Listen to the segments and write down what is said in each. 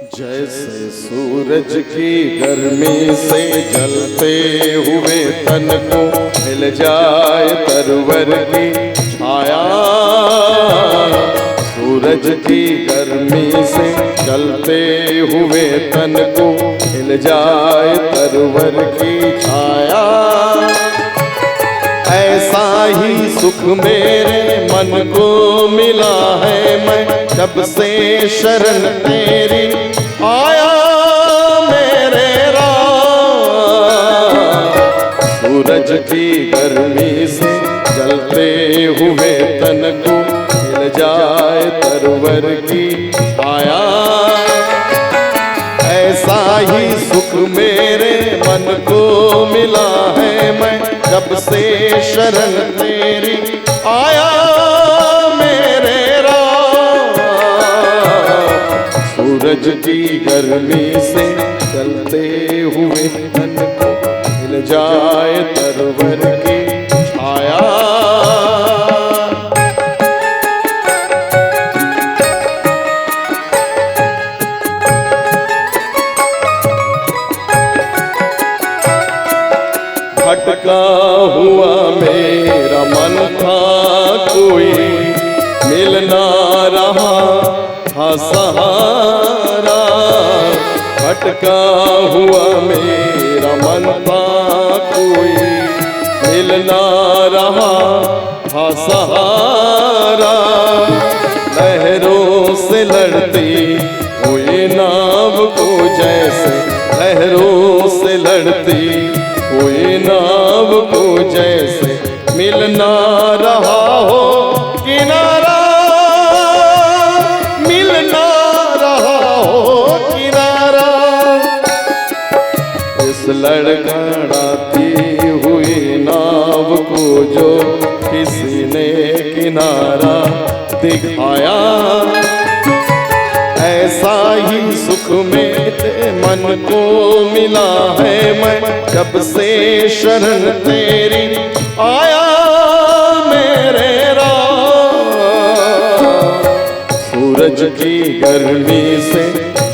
जैसे सूरज की गर्मी से जलते हुए तन को मिल जाए तरवर की छाया, सूरज की गर्मी से जलते हुए तन को मिल जाए तरवर की छाया, ऐसा ही सुख मेरे मन को मिला है। मैं जब से शरण तेरी आया मेरे राम, सूरज की गर्मी से जलते हुए तन को मिल जाए तरवर की छाया, ऐसा ही सुख मेरे मन को मिला है। मैं जब से शरण तेरी आया मेरे राम, सूरज की गर्मी से जलते हुए तन को मिल जाए तरवर की छाया। भटका हुआ मेरा मन था, कोई मिल ना रहा था सहारा, भटका हुआ मेरा मन था, कोई मिल ना रहा था सहारा, लहरों से लड़ती हुई नाव को जैसे लहरों से लड़ती कोई नाव को जैसे मिल ना रहा हो किनारा, मिल ना रहा हो किनारा, इस लड़खड़ाती हुई नाव को जो किसी ने किनारा दिखाया, ऐसा ही सुख मेरे मन को मिला है। मैं जब से शरण तेरी आया मेरे राम, सूरज की गर्मी से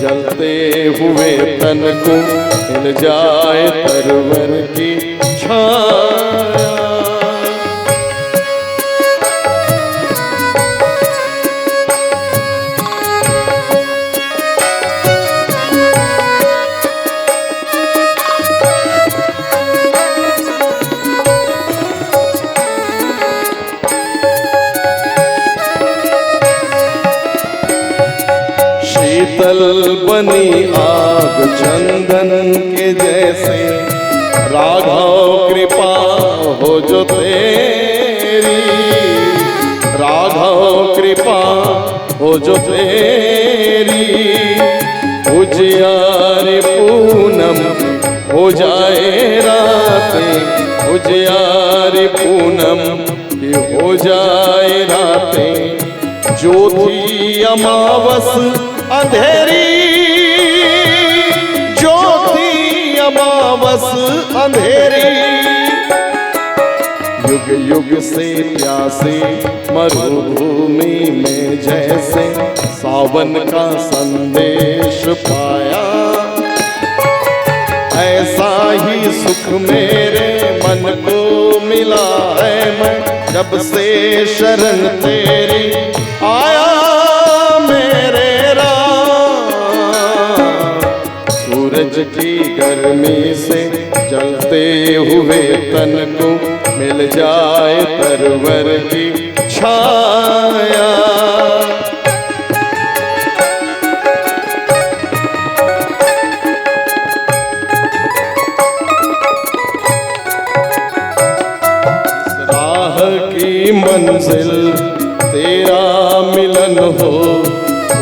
जलते हुए तन को मिल जाए तरवर की छाया। शीतल बनी आग चंदन के जैसे, राघव कृपा हो जो तेरी, राघव कृपा हो जो तेरी, उजियार पूनम हो जाए रातें, उजियार पूनम की हो जाए रातें, ज्योति अमावस अंधेरी, ज्योति अमावस अंधेरी, युग युग से प्यासी मरुभूमि में जैसे सावन का संदेश पाया, ऐसा ही सुख मेरे मन को मिला है। मैं जब से शरण तेरी आया मेरे राम, सूरज की गर्मी से जलते हुए तन को मिल जाए तरवर की छाया। राह की मंजिल तेरा मिलन हो,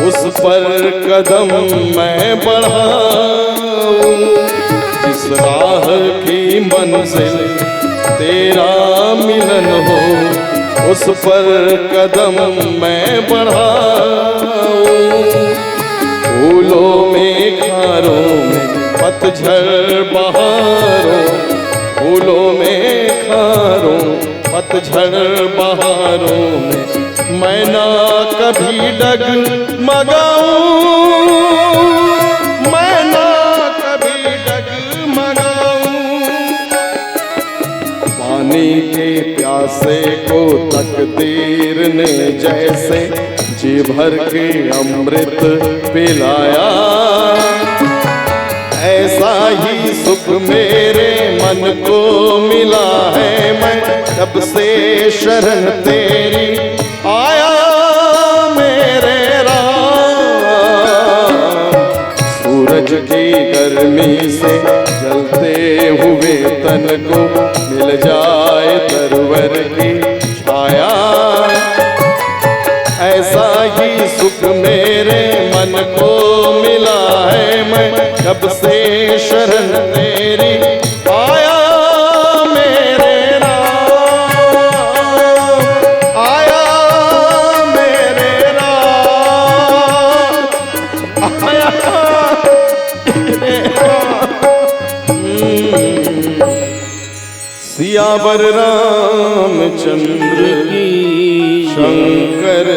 उस पर कदम मैं बढ़ाऊं, जिस राह की मंजिल तेरा मिलन हो, उस पर कदम मैं बढ़ाऊं, फूलों में खारों में पतझड़ बहारों, फूलों में खारों पतझड़ बहारों में मैं ना कभी डगमगाऊं, प्यासे को तकदीर ने जैसे जी भर के अमृत पिलाया, ऐसा ही सुख मेरे मन को मिला है। मैं कब से शरण तेरी आया मेरे राम। सूरज की गर्मी से जलते हुए तन को मिल जाए तरवर की छाया, ऐसा ही सुख मेरे मन को मिला है। मैं कब से शरण तेरी आया मेरे राम, आया मेरे राम, आया मेरे राम। सियावर रामचंद्र की शंकर